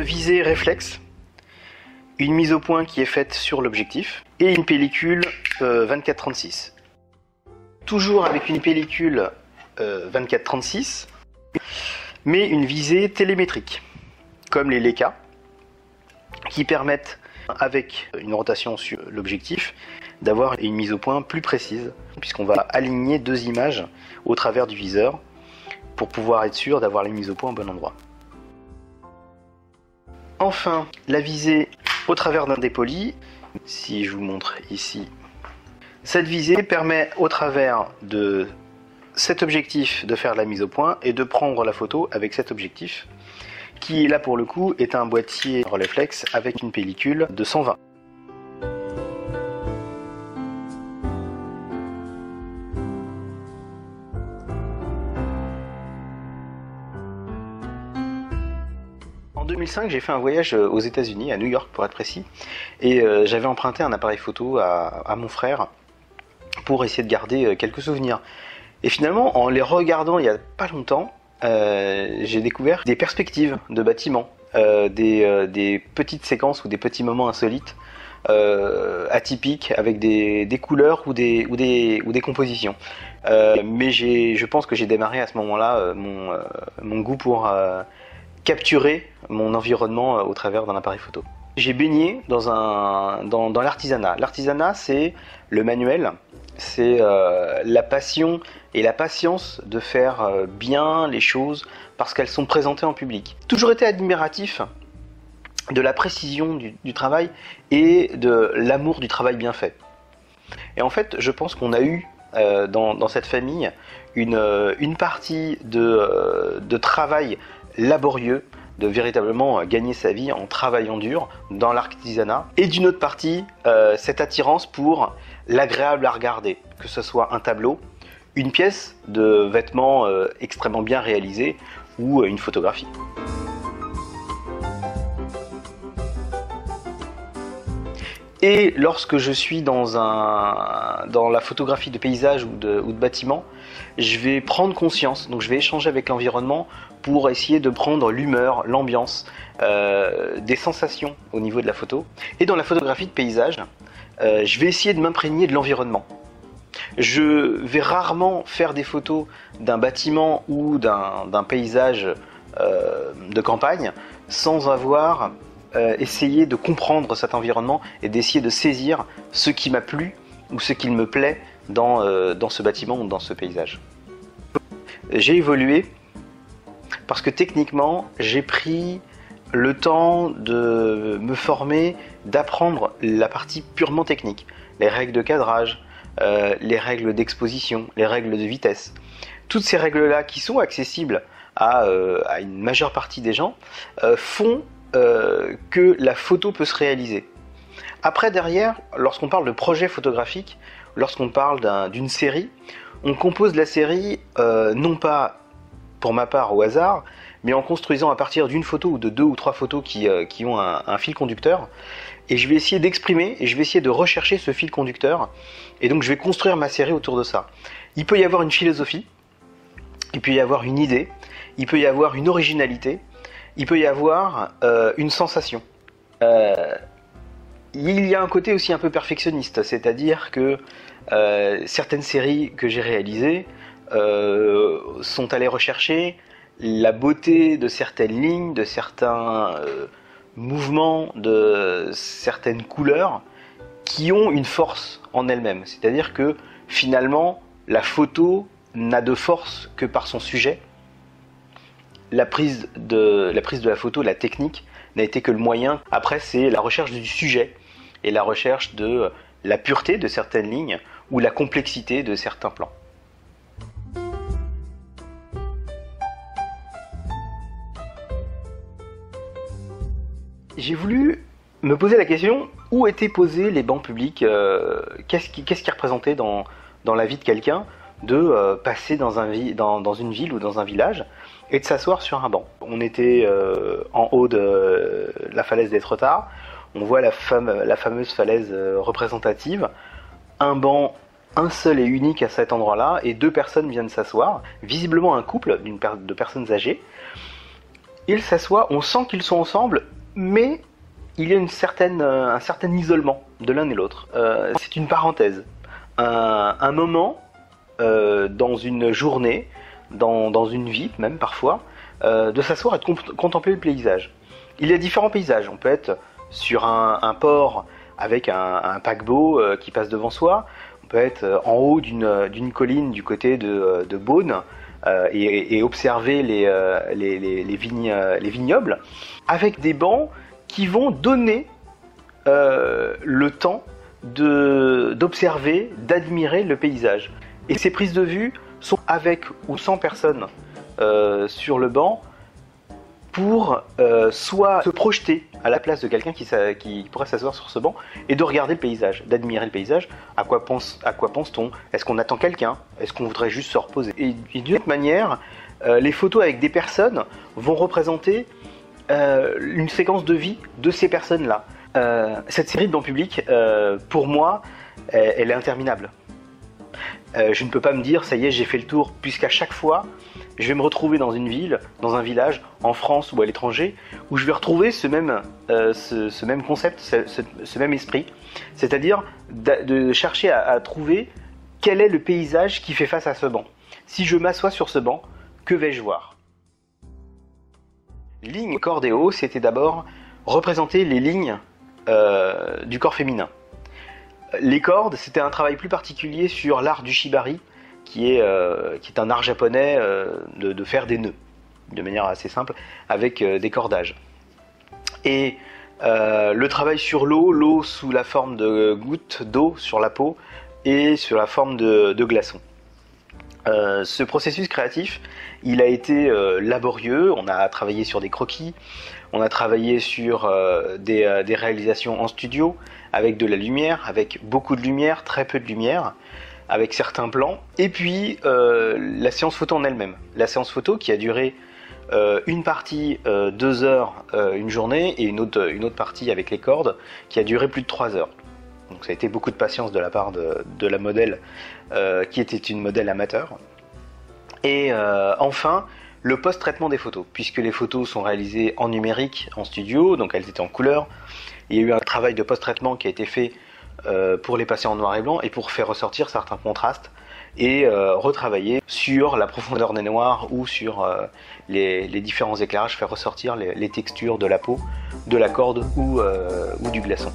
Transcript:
visée réflexe, une mise au point qui est faite sur l'objectif et une pellicule 24-36. Toujours avec une pellicule 24-36, mais une visée télémétrique, comme les Leica, qui permettent, avec une rotation sur l'objectif, d'avoir une mise au point plus précise, puisqu'on va aligner deux images au travers du viseur pour pouvoir être sûr d'avoir les mises au point au bon endroit. Enfin, la visée au travers d'un dépoli, si je vous montre ici, cette visée permet au travers de cet objectif de faire la mise au point et de prendre la photo avec cet objectif, qui là pour le coup est un boîtier Rolleiflex avec une pellicule de 120. En 2005, j'ai fait un voyage aux États-Unis, à New York pour être précis, et j'avais emprunté un appareil photo à mon frère pour essayer de garder quelques souvenirs. Et finalement, en les regardant il n'y a pas longtemps, j'ai découvert des perspectives de bâtiments, des petites séquences ou des petits moments insolites, atypiques, avec des couleurs ou des compositions. Mais je pense que j'ai démarré à ce moment-là mon goût pour capturer mon environnement au travers d'un appareil photo. J'ai baigné dans l'artisanat. L'artisanat, c'est le manuel, c'est la passion et la patience de faire bien les choses parce qu'elles sont présentées en public. Toujours été admiratif de la précision du travail et de l'amour du travail bien fait. Et en fait, je pense qu'on a eu dans cette famille une partie de travail laborieux, de véritablement gagner sa vie en travaillant dur dans l'artisanat, et d'une autre partie cette attirance pour l'agréable à regarder, que ce soit un tableau, une pièce de vêtements extrêmement bien réalisée ou une photographie. Et lorsque je suis dans la photographie de paysage ou de bâtiment, je vais prendre conscience, donc je vais échanger avec l'environnement pour essayer de prendre l'humeur, l'ambiance, des sensations au niveau de la photo. Et dans la photographie de paysage, je vais essayer de m'imprégner de l'environnement. Je vais rarement faire des photos d'un bâtiment ou d'un paysage de campagne sans avoir essayer de comprendre cet environnement et d'essayer de saisir ce qui m'a plu ou ce qui me plaît dans ce bâtiment ou dans ce paysage. J'ai évolué parce que techniquement j'ai pris le temps de me former, d'apprendre la partie purement technique, les règles de cadrage, les règles d'exposition, les règles de vitesse. Toutes ces règles-là qui sont accessibles à une majeure partie des gens font que la photo peut se réaliser. Après, derrière, lorsqu'on parle de projet photographique, lorsqu'on parle d'une série, on compose la série non pas pour ma part au hasard, mais en construisant à partir d'une photo ou de 2 ou 3 photos qui ont un fil conducteur, et je vais essayer d'exprimer et je vais essayer de rechercher ce fil conducteur, et donc je vais construire ma série autour de ça. Il peut y avoir une philosophie, il peut y avoir une idée, il peut y avoir une originalité, il peut y avoir une sensation. Il y a un côté aussi un peu perfectionniste, c'est-à-dire que certaines séries que j'ai réalisées sont allées rechercher la beauté de certaines lignes, de certains mouvements, de certaines couleurs qui ont une force en elles-mêmes. C'est-à-dire que finalement, la photo n'a de force que par son sujet. La prise de la photo, la technique, n'a été que le moyen. Après, c'est la recherche du sujet et la recherche de la pureté de certaines lignes ou la complexité de certains plans. J'ai voulu me poser la question, où étaient posés les bancs publics, qu'est-ce qui représentait dans la vie de quelqu'un de passer dans une ville ou dans un village et de s'asseoir sur un banc. On était en haut de la falaise d'Étretat, on voit la fameuse falaise représentative, un banc, un seul et unique à cet endroit-là, et 2 personnes viennent s'asseoir, visiblement un couple de personnes âgées. Ils s'assoient, on sent qu'ils sont ensemble, mais il y a un certain isolement de l'un et l'autre. C'est une parenthèse, un moment dans une journée, dans une vie même parfois, de s'asseoir et de contempler le paysage. Il y a différents paysages. On peut être sur un port avec un paquebot qui passe devant soi. On peut être en haut d'une colline du côté de Beaune et observer les vignobles avec des bancs qui vont donner le temps d'observer, d'admirer le paysage. Et ces prises de vue sont avec ou sans personne sur le banc pour soit se projeter à la place de quelqu'un qui pourrait s'asseoir sur ce banc et de regarder le paysage, d'admirer le paysage. À quoi pense-t-on? Est-ce qu'on attend quelqu'un? Est-ce qu'on voudrait juste se reposer? Et d'une autre manière, les photos avec des personnes vont représenter une séquence de vie de ces personnes-là. Cette série de bancs publics, pour moi, elle est interminable. Je ne peux pas me dire, ça y est, j'ai fait le tour, puisqu'à chaque fois, je vais me retrouver dans une ville, dans un village, en France ou à l'étranger, où je vais retrouver ce même concept, ce même esprit, c'est-à-dire de chercher à trouver quel est le paysage qui fait face à ce banc. Si je m'assois sur ce banc, que vais-je voir? Les lignes cordéo, c'était d'abord représenter les lignes du corps féminin. Les cordes, c'était un travail plus particulier sur l'art du shibari, qui est un art japonais de faire des nœuds, de manière assez simple, avec des cordages. Et le travail sur l'eau sous la forme de gouttes d'eau sur la peau et sur la forme de glaçons. Ce processus créatif, il a été laborieux. On a travaillé sur des croquis, on a travaillé sur des réalisations en studio, avec de la lumière, avec beaucoup de lumière, très peu de lumière, avec certains plans, et puis la séance photo en elle-même. La séance photo qui a duré une partie 2 heures une journée, et une autre partie avec les cordes qui a duré plus de 3 heures. Donc ça a été beaucoup de patience de la part de la modèle qui était une modèle amateur. Et enfin, le post-traitement des photos, puisque les photos sont réalisées en numérique, en studio, donc elles étaient en couleur. Il y a eu un travail de post-traitement qui a été fait pour les passer en noir et blanc et pour faire ressortir certains contrastes et retravailler sur la profondeur des noirs ou sur les différents éclairages, faire ressortir les textures de la peau, de la corde ou du glaçon.